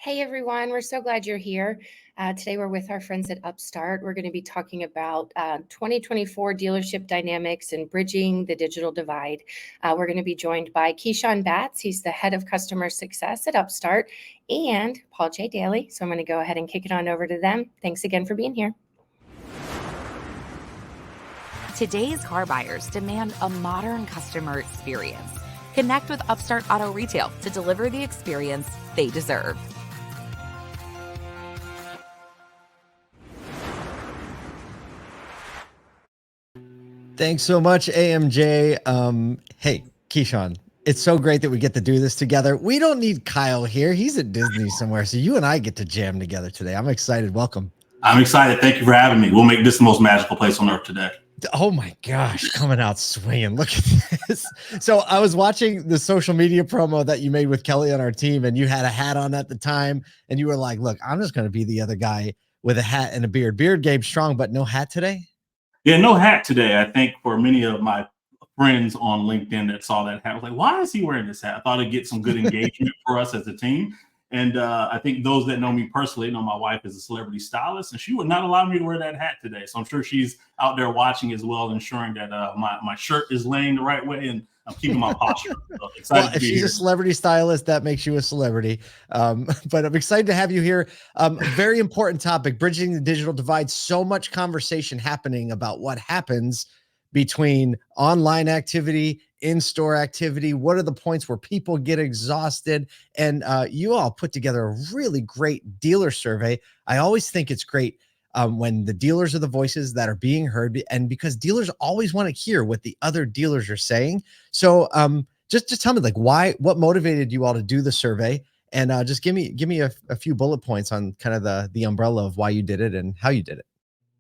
Hey everyone, we're so glad you're here. Today we're with our friends at Upstart. We're going to be talking about 2024 dealership dynamics and bridging the digital divide. We're going to be joined by Keyshawn Batts. He's the head of customer success at Upstart, and Paul J. Daly. So I'm going to go ahead and kick it on over to them. Thanks again for being here. Today's car buyers demand a modern customer experience. Connect with Upstart Auto Retail to deliver the experience they deserve. Thanks so much, AMJ. Hey, Keyshawn, it's so great that we get to do this together. We don't need Kyle here. He's at Disney somewhere, so you and I get to jam together today. I'm excited. Welcome. I'm excited. Thank you for having me. We'll make this the most magical place on earth today. Oh my gosh, coming out swinging. Look at this. So I was watching the social media promo that you made with Kelly on our team, and you had a hat on at the time, and you were like, look, I'm just going to be the other guy with a hat and a beard. Beard game strong, but no hat today? Yeah, no hat today. I think for many of my friends on LinkedIn that saw that hat, I was like, why is he wearing this hat? I thought it'd get some good engagement for us as a team. And I think those that know me personally know my wife is a celebrity stylist, and she would not allow me to wear that hat today. So I'm sure she's out there watching as well, ensuring that my shirt is laying the right way and I'm keeping my posture. So excited well, if she's a celebrity stylist, that makes you a celebrity. But I'm excited to have you here. Very important topic, bridging the digital divide. So much conversation happening about what happens between online activity, in-store activity. What are the points where people get exhausted? And you all put together a really great dealer survey. I always think it's great when the dealers are the voices that are being heard, and because dealers always want to hear what the other dealers are saying. So just tell me, like, what motivated you all to do the survey, and just give me a few bullet points on kind of the umbrella of why you did it and how you did it.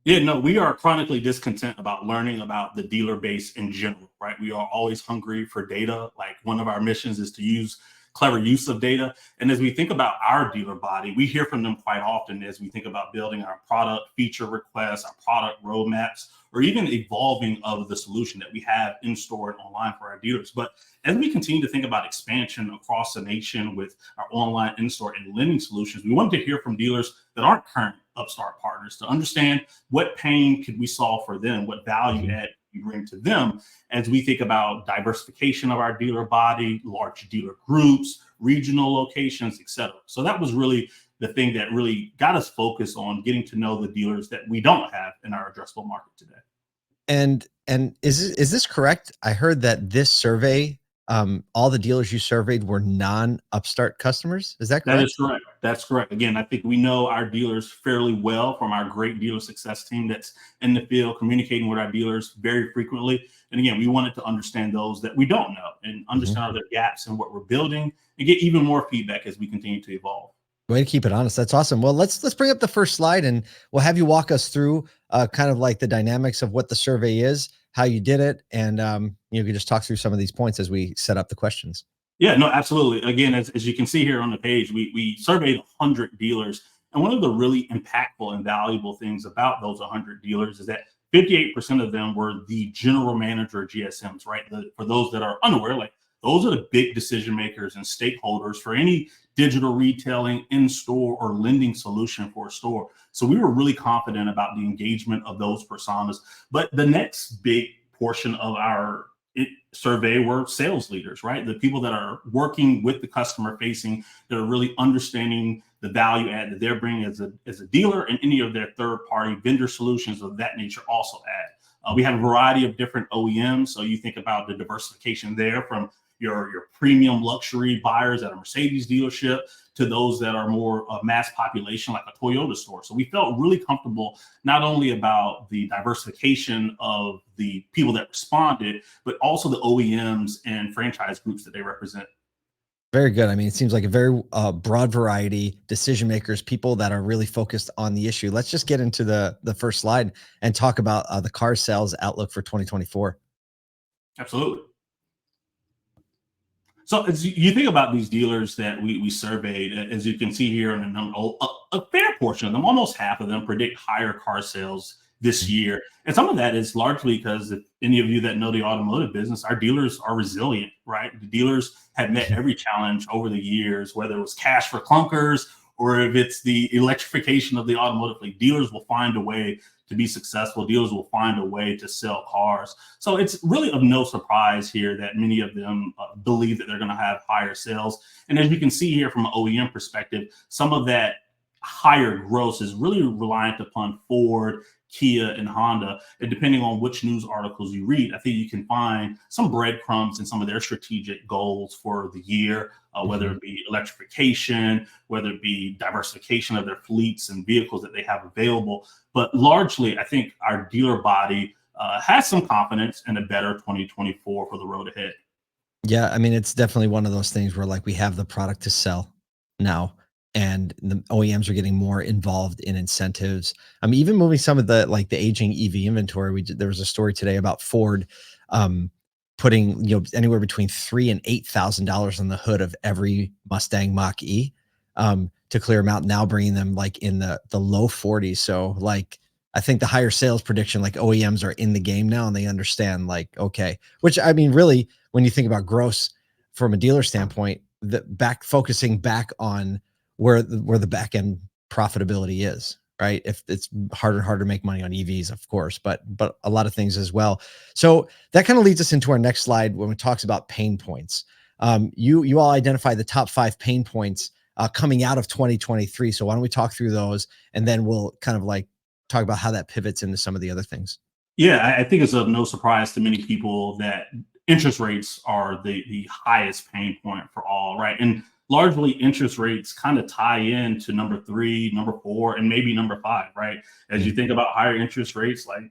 Yeah, no, we are chronically discontent about learning about the dealer base in general, right? We are always hungry for data. Like, one of our missions is to use clever use of data. And as we think about our dealer body, we hear from them quite often as we think about building our product feature requests, our product roadmaps, or even evolving of the solution that we have in store and online for our dealers. But as we continue to think about expansion across the nation with our online, in-store, and lending solutions, we want to hear from dealers that aren't current Upstart partners to understand what pain could we solve for them, what value add we bring to them as we think about diversification of our dealer body, large dealer groups, regional locations, etc. So that was really the thing that really got us focused on getting to know the dealers that we don't have in our addressable market today. And is this correct? I heard that this survey, all the dealers you surveyed were non-Upstart customers. Is that correct? That is correct. That's correct. Again, I think we know our dealers fairly well from our great dealer success team that's in the field communicating with our dealers very frequently. And again, we wanted to understand those that we don't know and understand their gaps in what we're building and get even more feedback as we continue to evolve. Way to keep it honest. That's awesome. Well, let's bring up the first slide, and we'll have you walk us through kind of like the dynamics of what the survey is, how you did it, and you can just talk through some of these points as we set up the questions. Yeah, no, absolutely. Again, as you can see here on the page, we surveyed 100 dealers. And one of the really impactful and valuable things about those 100 dealers is that 58% of them were the general manager GSMs, right? For those that are unaware, like, those are the big decision makers and stakeholders for any digital retailing, in-store, or lending solution for a store. So we were really confident about the engagement of those personas. But the next big portion of our survey were sales leaders, right? The people that are working with the customer facing, that are really understanding the value add that they're bringing as a dealer, and any of their third-party vendor solutions of that nature also add. We have a variety of different OEMs. So you think about the diversification there from your premium luxury buyers at a Mercedes dealership to those that are more mass population like a Toyota store. So we felt really comfortable not only about the diversification of the people that responded, but also the OEMs and franchise groups that they represent. Very good. I mean, it seems like a very broad variety, decision makers, people that are really focused on the issue. Let's just get into the first slide and talk about the car sales outlook for 2024. Absolutely. So as you think about these dealers that we surveyed, as you can see here, in a fair portion of them, almost half of them, predict higher car sales this year. And some of that is largely because, if any of you that know the automotive business, our dealers are resilient, right? The dealers have met every challenge over the years, whether it was cash for clunkers or if it's the electrification of the automotive fleet, dealers will find a way to be successful. Dealers will find a way to sell cars. So it's really of no surprise here that many of them believe that they're going to have higher sales. And as you can see here from an OEM perspective, some of that higher gross is really reliant upon Ford, Kia, and Honda. And depending on which news articles you read, I think you can find some breadcrumbs in some of their strategic goals for the year, whether it be electrification, whether it be diversification of their fleets and vehicles that they have available. But largely, I think our dealer body has some confidence in a better 2024 for the road ahead. Yeah, I mean, it's definitely one of those things where like we have the product to sell now, and the OEMs are getting more involved in incentives. I mean, even moving some of the like the aging EV inventory. There was a story today about Ford putting anywhere between $3,000 and $8,000 on the hood of every Mustang Mach-E to clear them out. Now bringing them like in the low 40s. So like I think the higher sales prediction, like OEMs are in the game now and they understand like, okay, which I mean, really, when you think about gross from a dealer standpoint, focusing back on where the back end profitability is, right? If it's harder and harder to make money on EVs, of course, but a lot of things as well. So that kind of leads us into our next slide when it talks about pain points. You all identify the top 5 pain points coming out of 2023. So why don't we talk through those, and then we'll kind of like talk about how that pivots into some of the other things. Yeah, I think it's of no surprise to many people that interest rates are the highest pain point for all, right? And largely interest rates kind of tie in to number 3, number 4, and maybe number 5, right? As you think about higher interest rates, like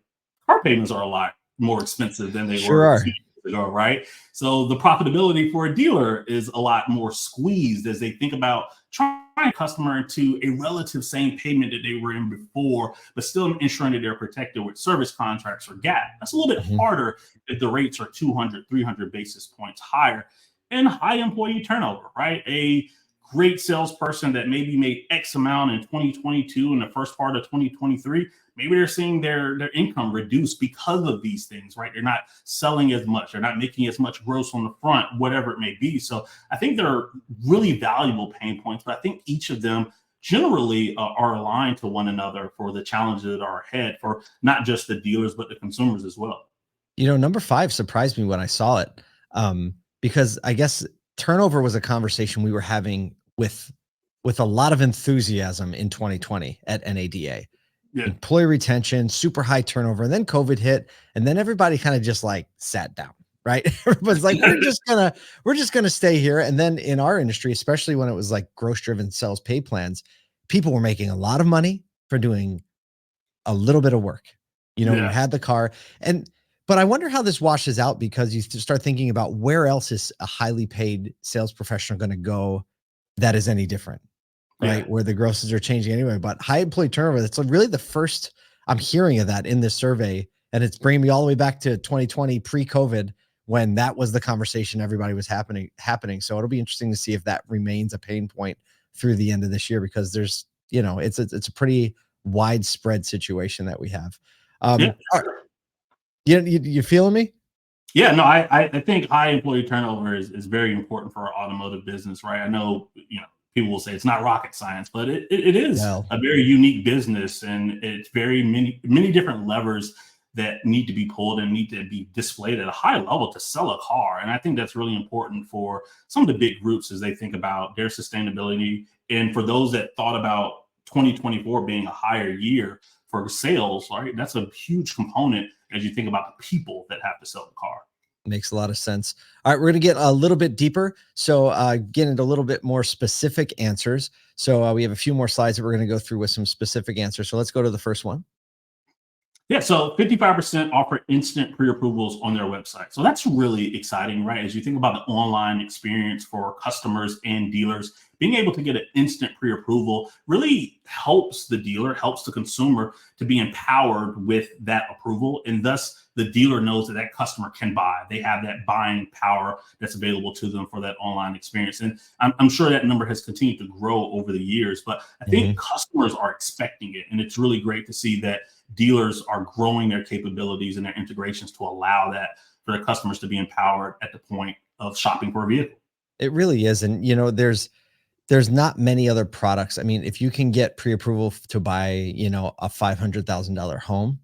car payments are a lot more expensive than they Sure were are. 2 years ago, right? So the profitability for a dealer is a lot more squeezed as they think about trying a customer into a relative same payment that they were in before, but still ensuring that they're protected with service contracts or gap. That's a little bit harder if the rates are 200, 300 basis points higher. And high employee turnover, right? A great salesperson that maybe made X amount in 2022 and the first part of 2023, maybe they're seeing their income reduced because of these things, right? They're not selling as much, they're not making as much gross on the front, whatever it may be. So I think they're really valuable pain points, but I think each of them generally are aligned to one another for the challenges that are ahead for not just the dealers, but the consumers as well. Number 5 surprised me when I saw it, because I guess turnover was a conversation we were having with a lot of enthusiasm in 2020 at NADA. Yeah. Employee retention, super high turnover, and then COVID hit, and then everybody kind of just like sat down, right? Everybody's like, we're just gonna stay here. And then in our industry, especially when it was like gross driven sales pay plans, people were making a lot of money for doing a little bit of work. You had the car, but I wonder how this washes out, because you start thinking about where else is a highly paid sales professional going to go that is any different, right? Yeah. Where the grosses are changing anyway. But high employee turnover, that's really the first I'm hearing of that in this survey. And it's bringing me all the way back to 2020 pre-COVID, when that was the conversation everybody was happening. So it'll be interesting to see if that remains a pain point through the end of this year, because there's, it's a pretty widespread situation that we have. Yeah. You feeling me? Yeah, no, I think high employee turnover is very important for our automotive business, right? I know, people will say it's not rocket science, but it is a very unique business, and it's very many different levers that need to be pulled and need to be displayed at a high level to sell a car. And I think that's really important for some of the big groups as they think about their sustainability. And for those that thought about 2024 being a higher year for sales, right? That's a huge component as you think about the people that have to sell the car. Makes a lot of sense. All right, we're going to get a little bit deeper. So get into a little bit more specific answers. So we have a few more slides that we're going to go through with some specific answers. So let's go to the first one. Yeah, so 55% offer instant pre-approvals on their website. So that's really exciting, right? As you think about the online experience for customers and dealers, being able to get an instant pre-approval really helps the dealer, helps the consumer to be empowered with that approval. And thus the dealer knows that that customer can buy. They have that buying power that's available to them for that online experience. And I'm sure that number has continued to grow over the years, but I think customers are expecting it. And it's really great to see that dealers are growing their capabilities and their integrations to allow that for their customers to be empowered at the point of shopping for a vehicle. It really is. And, there's there's not many other products. I mean, if you can get pre-approval to buy, you know, a $500,000 home,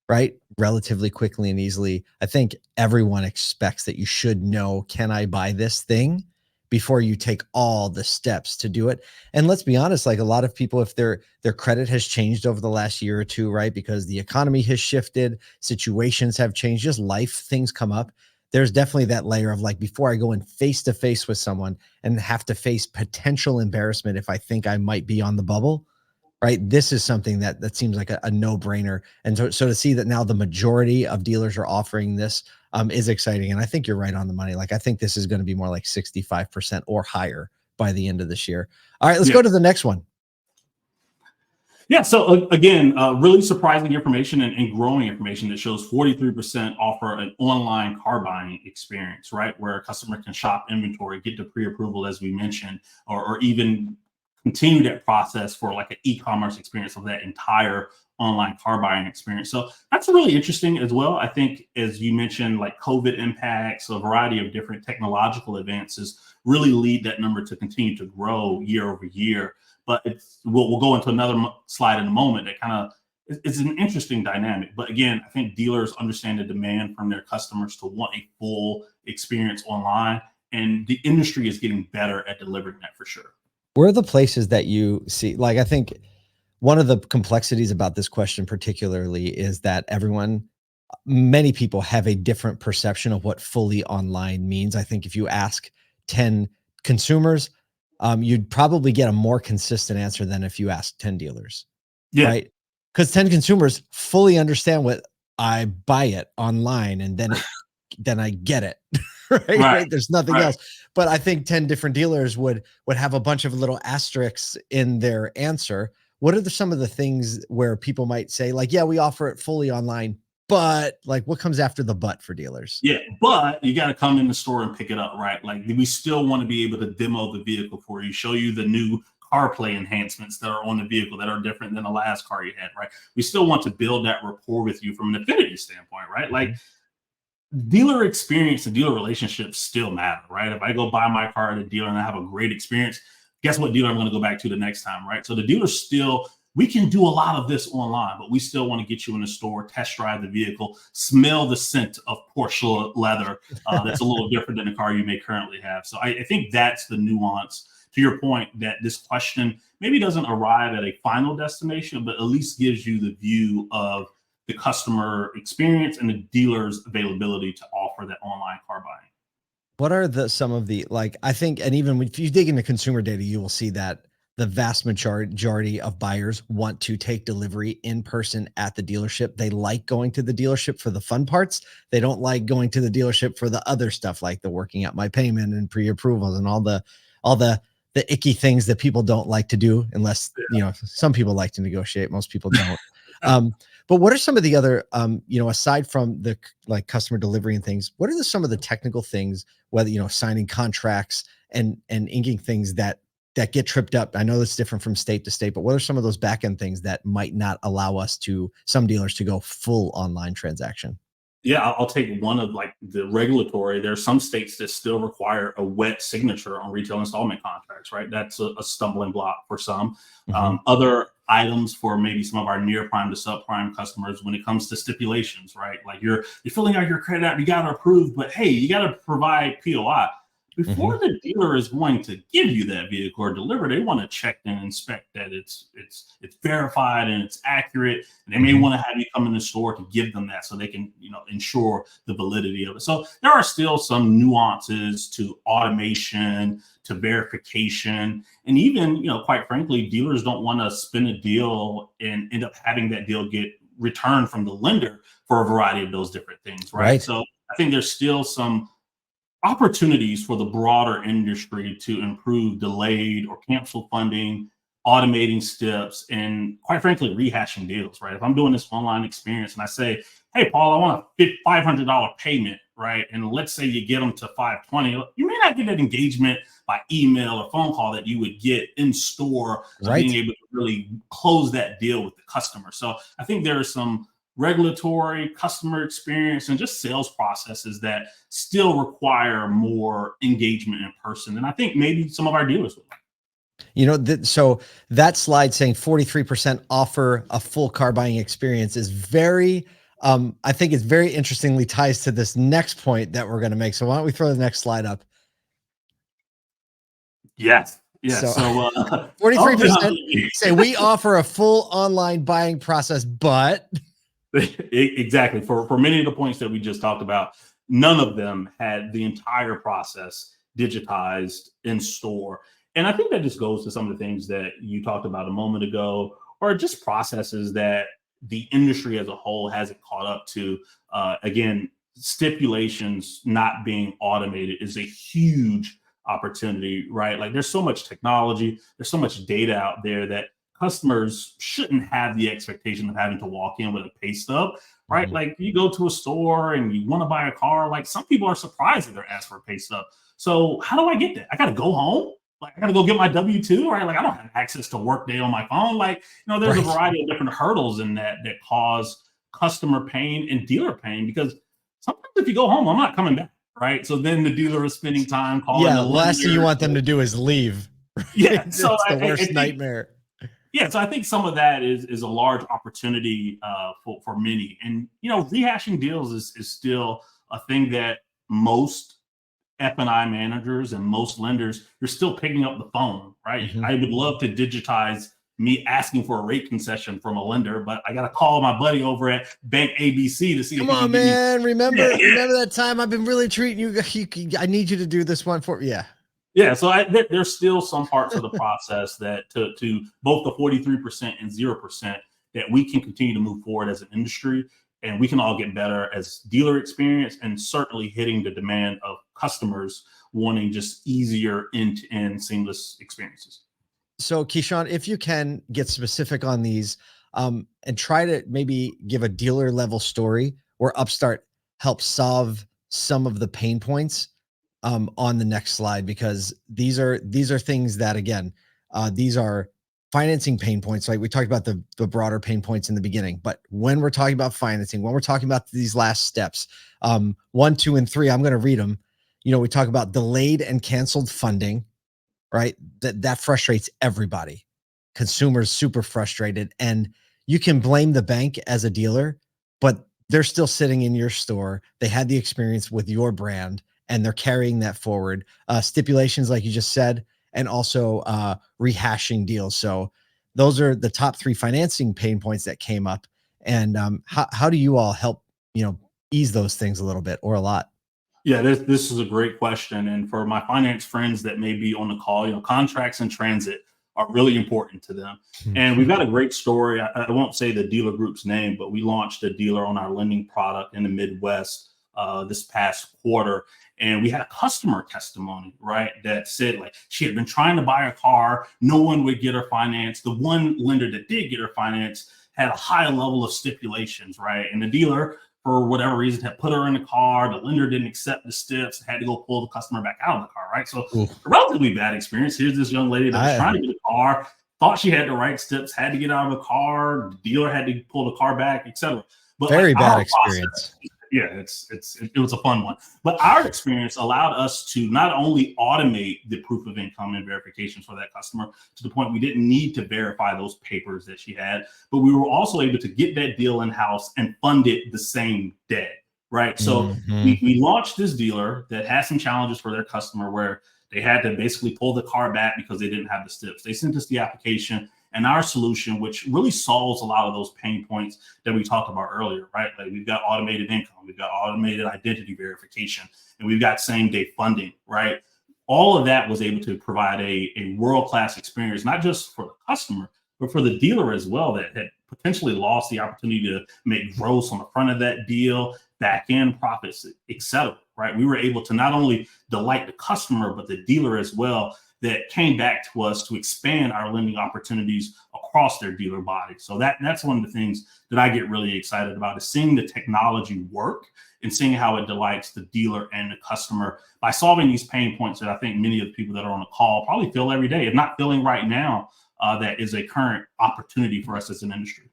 right, relatively quickly and easily, I think everyone expects that you should know, can I buy this thing before you take all the steps to do it? And let's be honest, like a lot of people, if their credit has changed over the last year or two, right, because the economy has shifted, situations have changed, just life things come up. There's definitely that layer of like, before I go in face to face with someone and have to face potential embarrassment if I think I might be on the bubble, right? This is something that seems like a no-brainer. And so to see that now the majority of dealers are offering this is exciting. And I think you're right on the money. Like, I think this is going to be more like 65% or higher by the end of this year. All right, let's go to the next one. Yeah, so again, really surprising information and growing information that shows 43% offer an online car buying experience, right? Where a customer can shop inventory, get to pre-approval, as we mentioned, or even continue that process for like an e-commerce experience of that entire online car buying experience. So that's really interesting as well. I think, as you mentioned, like COVID impacts, a variety of different technological advances really lead that number to continue to grow year over year. But we'll go into another slide in a moment that kind of it's an interesting dynamic. But again, I think dealers understand the demand from their customers to want a full experience online, and the industry is getting better at delivering that for sure. Where are the places that you see, like, I think one of the complexities about this question particularly is that many people have a different perception of what fully online means. I think if you ask 10 consumers, you'd probably get a more consistent answer than if you ask 10 dealers, right? Because 10 consumers fully understand what I buy it online and then I get it. Right. There's nothing else. But I think 10 different dealers would have a bunch of little asterisks in their answer. What are some of the things where people might say, like, yeah, we offer it fully online, but like, what comes after the but for dealers? Yeah, but you got to come in the store and pick it up, right? Like, we still want to be able to demo the vehicle for you, show you the new CarPlay enhancements that are on the vehicle that are different than the last car you had, right? We still want to build that rapport with you from an affinity standpoint, right? Like, dealer experience and dealer relationships still matter, right? If I go buy my car at a dealer and I have a great experience, guess what dealer I'm going to go back to the next time, right? So the dealer still, we can do a lot of this online, but we still want to get you in the store, test drive the vehicle, smell the scent of Porsche leather. That's a little different than the car you may currently have. So I think that's the nuance, to your point, that this question maybe doesn't arrive at a final destination, but at least gives you the view of the customer experience and the dealer's availability to offer that online car buying. What are some of the, like, I think, and even if you dig into consumer data, you will see that the vast majority of buyers want to take delivery in person at the dealership. They like going to the dealership for the fun parts. They don't like going to the dealership for the other stuff, like the working out my payment and pre-approvals and all the icky things that people don't like to do, unless, you know, some people like to negotiate. Most people don't. But what are some of the other, you know, aside from the like customer delivery and things, what are some of the technical things, whether, you know, signing contracts and inking things that get tripped up? I know that's different from state to state, but what are some of those back end things that might not allow some dealers to go full online transaction? Yeah, I'll take one of like the regulatory. There are some states that still require a wet signature on retail installment contracts, right? That's a stumbling block for some. Other items for maybe some of our near prime to subprime customers when it comes to stipulations, right? Like you're filling out your credit app, you got to approve, but hey, you got to provide POI. Before the dealer is going to give you that vehicle or deliver, they want to check and inspect that it's verified and it's accurate. And they may want to have you come in the store to give them that so they can, you know, ensure the validity of it. So there are still some nuances to automation, to verification, and even, you know, quite frankly, dealers don't want to spin a deal and end up having that deal get returned from the lender for a variety of those different things, right? So I think there's still some opportunities for the broader industry to improve delayed or canceled funding, automating steps, and quite frankly, rehashing deals, right? If I'm doing this online experience and I say, hey, Paul, I want a $500 payment, right? And let's say you get them to $520, you may not get that engagement by email or phone call that you would get in store, being able to really close that deal with the customer. So I think there are some regulatory, customer experience, and just sales processes that still require more engagement in person. And I think maybe some of our dealers would like. You know, so that slide saying 43% offer a full car buying experience is very, I think it's very interestingly ties to this next point that we're going to make. So why don't we throw the next slide up? Yes. Yes. So So 43% say we offer a full online buying process, but exactly, for many of the points that we just talked about, none of them had the entire process digitized in store. And I think that just goes to some of the things that you talked about a moment ago, or just processes that the industry as a whole hasn't caught up to. Again, stipulations not being automated is a huge opportunity, right? Like there's so much technology, there's so much data out there that customers shouldn't have the expectation of having to walk in with a pay stub, right? Like you go to a store and you want to buy a car, like some people are surprised that they're asked for a pay stub. So how do I get that? I got to go home. Like I got to go get my W-2, right? Like I don't have access to Workday on my phone. Like, there's a variety of different hurdles in that cause customer pain and dealer pain, because sometimes if you go home, I'm not coming back, right? So then the dealer is spending time calling. Yeah, the last thing you want them to do is leave. Right? Yeah, so it's the worst nightmare. Yeah, so I think some of that is a large opportunity for many, and rehashing deals is still a thing that most F&I managers and most lenders, you're still picking up the phone, right? I would love to digitize me asking for a rate concession from a lender, but I got to call my buddy over at Bank ABC to see. Come on, man! Remember that time I've been really treating you. I need you to do this one for Yeah, so there's still some parts of the process that to both the 43% and 0% that we can continue to move forward as an industry, and we can all get better as dealer experience, and certainly hitting the demand of customers wanting just easier end-to-end seamless experiences. So Keyshawn, if you can get specific on these, and try to maybe give a dealer level story where Upstart helps solve some of the pain points on the next slide, because these are things that, again, these are financing pain points. Like we talked about the broader pain points in the beginning, but when we're talking about financing, when we're talking about these last steps, 1, 2, and 3, I'm going to read them. We talk about delayed and canceled funding, right? That frustrates everybody. Consumers super frustrated, and you can blame the bank as a dealer, but they're still sitting in your store. They had the experience with your brand, and they're carrying that forward. Stipulations, like you just said, and also rehashing deals. So those are the top 3 financing pain points that came up. And how do you all help, ease those things a little bit or a lot? Yeah, this is a great question. And for my finance friends that may be on the call, contracts in transit are really important to them. And we've got a great story. I won't say the dealer group's name, but we launched a dealer on our lending product in the Midwest this past quarter. And we had a customer testimony, right, that said like she had been trying to buy a car. No one would get her finance. The one lender that did get her finance had a high level of stipulations, right? And the dealer, for whatever reason, had put her in the car. The lender didn't accept the steps, had to go pull the customer back out of the car, right? So a relatively bad experience. Here's this young lady that was trying to get a car, thought she had the right steps, had to get out of the car. The dealer had to pull the car back, etc. But very bad experience. Yeah, it was a fun one. But our experience allowed us to not only automate the proof of income and verifications for that customer to the point we didn't need to verify those papers that she had, but we were also able to get that deal in-house and fund it the same day, right? So we launched this dealer that had some challenges for their customer where they had to basically pull the car back because they didn't have the steps. They sent us the application, and our solution, which really solves a lot of those pain points that we talked about earlier, right? Like we've got automated income, we've got automated identity verification, and we've got same day funding, right? All of that was able to provide a world-class experience, not just for the customer, but for the dealer as well, that had potentially lost the opportunity to make gross on the front of that deal, back end profits, et cetera, right? We were able to not only delight the customer, but the dealer as well, that came back to us to expand our lending opportunities across their dealer body. So that's one of the things that I get really excited about, is seeing the technology work and seeing how it delights the dealer and the customer by solving these pain points that I think many of the people that are on the call probably feel every day, if not feeling right now, that is a current opportunity for us as an industry.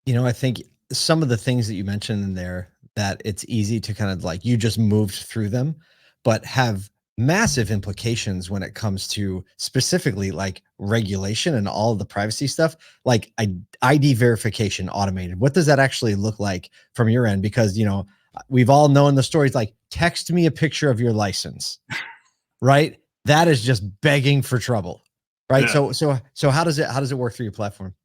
I think some of the things that you mentioned in there, that it's easy to kind of like, you just moved through them, but have massive implications when it comes to specifically like regulation and all of the privacy stuff, like ID verification automated. What does that actually look like from your end? Because, you know, we've all known the stories like text me a picture of your license, right? That is just begging for trouble, right? Yeah. So how does it work through your platform?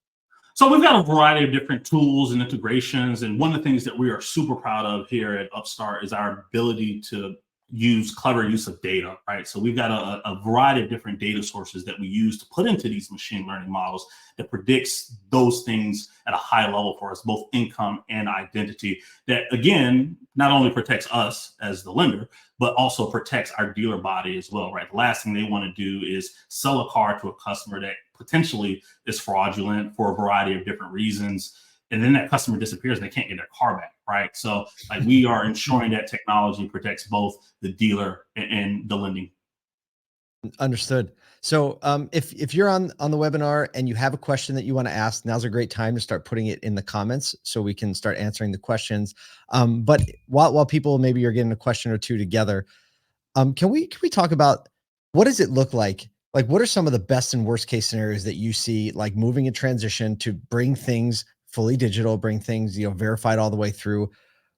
So we've got a variety of different tools and integrations. And one of the things that we are super proud of here at Upstart is our ability to use clever use of data, right? So we've got a variety of different data sources that we use to put into these machine learning models that predicts those things at a high level for us, both income and identity, that again, not only protects us as the lender, but also protects our dealer body as well, right? The last thing they want to do is sell a car to a customer that potentially is fraudulent for a variety of different reasons. And then that customer disappears and they can't get their car back, right? So like we are ensuring that technology protects both the dealer and the lending. Understood. So if you're on the webinar and you have a question that you want to ask, now's a great time to start putting it in the comments so we can start answering the questions. But while people maybe you're getting a question or two together, can we talk about what does it look like? Like, what are some of the best and worst case scenarios that you see, like moving a transition to bring things fully digital, bring things, you know, verified all the way through?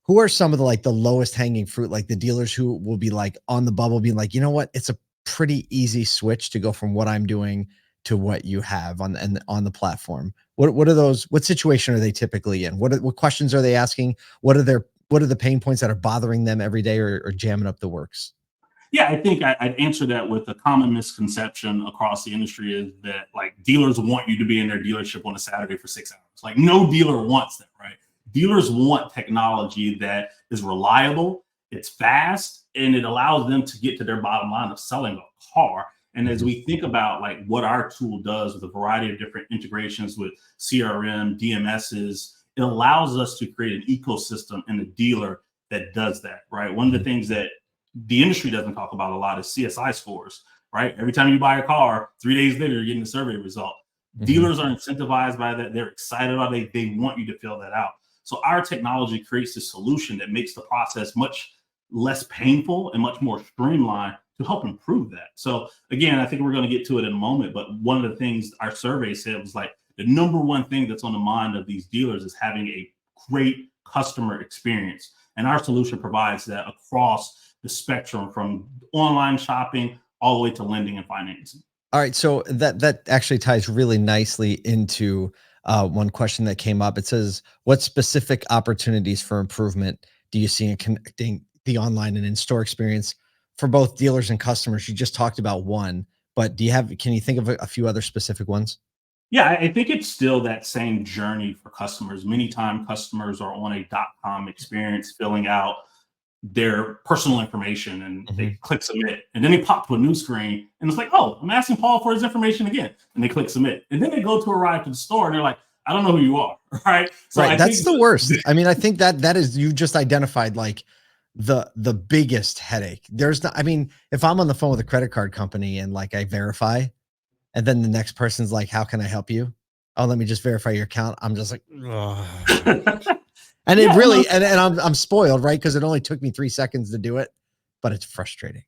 Who are some of the like the lowest hanging fruit, like the dealers who will be like on the bubble, being like, you know what, it's a pretty easy switch to go from what I'm doing to what you have on the platform. What are those? What situation are they typically in? What questions are they asking? What are the pain points that are bothering them every day or jamming up the works? Yeah, I think I'd answer that with a common misconception across the industry is that like dealers want you to be in their dealership on a Saturday for 6 hours. Like no dealer wants that, right? Dealers want technology that is reliable, it's fast, and it allows them to get to their bottom line of selling a car. And as we think about like what our tool does with a variety of different integrations with CRM, DMSs, it allows us to create an ecosystem in the dealer that does that, right? One of the things that the industry doesn't talk about a lot is CSI scores, right? Every time you buy a car, 3 days later, you're getting a survey result. Dealers are incentivized by that. They're excited about it. They want you to fill that out. So our technology creates a solution that makes the process much less painful and much more streamlined to help improve that. So again, I think we're going to get to it in a moment, but one of the things our survey said was like the number one thing that's on the mind of these dealers is having a great customer experience. And our solution provides that across the spectrum from online shopping all the way to lending and financing. All right, so that actually ties really nicely into one question that came up. It says, "What specific opportunities for improvement do you see in connecting the online and in-store experience for both dealers and customers?" You just talked about one, but can you think of a few other specific ones? Yeah, I think it's still that same journey for customers. Many times customers are on a .com experience filling out their personal information and they click submit and then they pop to a new screen and it's like, oh, I'm asking Paul for his information again, and they click submit and then they go to arrive to the store and they're like, I don't know who you are. Right, so Right, I that's think the worst. I mean, I think that is, you just identified like the biggest headache. There's not, I mean, if I'm on the phone with a credit card company and like I verify, and then the next person's like, "How can I help you?" "Oh, let me just verify your account." I'm just like, "Ugh." And it yeah, really, and I'm spoiled, right? Because it only took me 3 seconds to do it, but it's frustrating.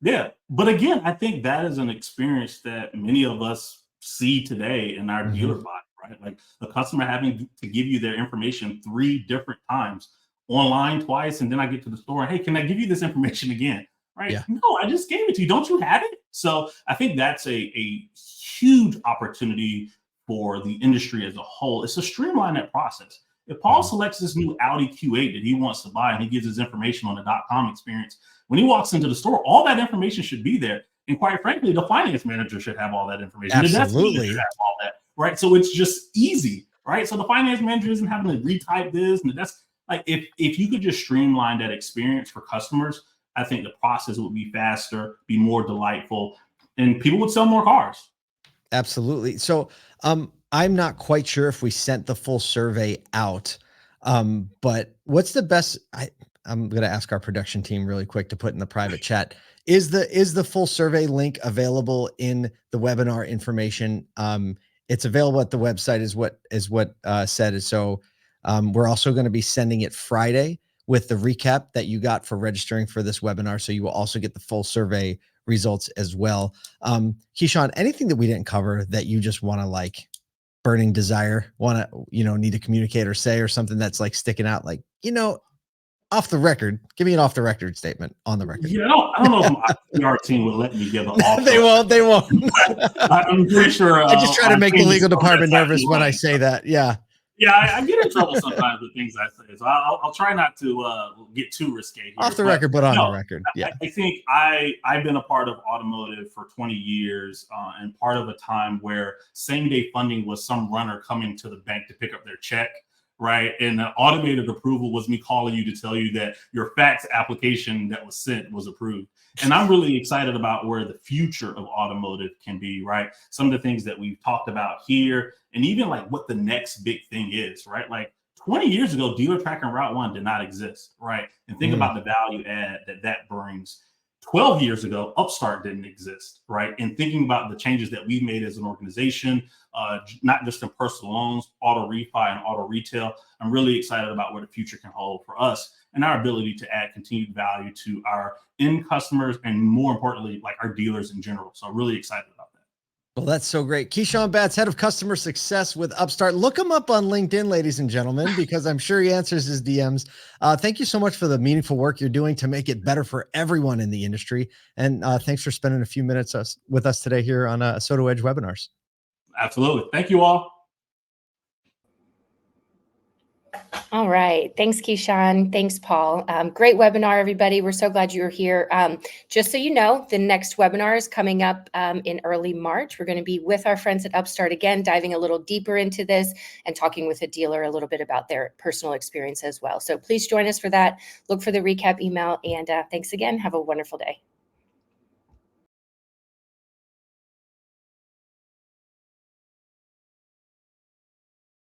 yeah, but again, I think that is an experience that many of us see today in our dealer Mhm. body, right? Like the customer having to give you their information 3 different times, online twice, and then I get to the store and hey, can I give you this information again? Right? Yeah, No, I just gave it to you. Don't you have it? So I think that's a huge opportunity for the industry as a whole. It's to streamline that process. If Paul mhm. selects this new Audi Q8 that he wants to buy and he gives his information on the .com experience, when he walks into the store, all that information should be there. And quite frankly, the finance manager should have all that information. The desk manager should Absolutely. have all that, right? So it's just easy, right? So the finance manager isn't having to retype this and that's like if you could just streamline that experience for customers, I think the process would be faster, be more delightful, and people would sell more cars. Absolutely. So, I'm not quite sure if we sent the full survey out, but what's the best? I'm going to ask our production team really quick to put in the private chat. Is the full survey link available in the webinar information? It's available at the website, is what said. So, we're also going to be sending it Friday, with the recap that you got for registering for this webinar. So you will also get the full survey results as well. Keyshawn, anything that we didn't cover that you just want to like burning desire, want to, need to communicate or say, or something that's like sticking out, like, off the record, give me an off the record statement on the record. Yeah, I don't know if my PR team would let me give an off. They won't. I'm pretty sure. I just try to make the legal department nervous when I say that. Yeah. Yeah, I get in trouble sometimes with things I say, so I'll try not to get too risque here. Off the record, but on the record. Yeah, I think I've been a part of automotive for 20 years, and part of a time where same day funding was some runner coming to the bank to pick up their check, right? And the automated approval was me calling you to tell you that your fax application that was sent was approved. And I'm really excited about where the future of automotive can be, right? Some of the things that we've talked about here, and even like what the next big thing is, right? Like 20 years ago, Dealer Track and Route 1 did not exist, right? And think about the value add that brings. 12 years ago, Upstart didn't exist, right? And thinking about the changes that we've made as an organization, not just in personal loans, auto refi and auto retail, I'm really excited about where the future can hold for us and our ability to add continued value to our end customers and, more importantly, like our dealers in general. So I'm really excited about that. Well, that's so great. Keyshawn Batts, head of customer success with Upstart. Look him up on LinkedIn, ladies and gentlemen, because I'm sure he answers his DMs. Thank you so much for the meaningful work you're doing to make it better for everyone in the industry. And thanks for spending a few minutes with us today here on ASOTU Edge webinars. Absolutely. Thank you all. All right. Thanks, Keyshawn. Thanks, Paul. Great webinar, everybody. We're so glad you were here. Just so you know, the next webinar is coming up in early March. We're going to be with our friends at Upstart again, diving a little deeper into this and talking with a dealer a little bit about their personal experience as well. So please join us for that. Look for the recap email. And thanks again. Have a wonderful day.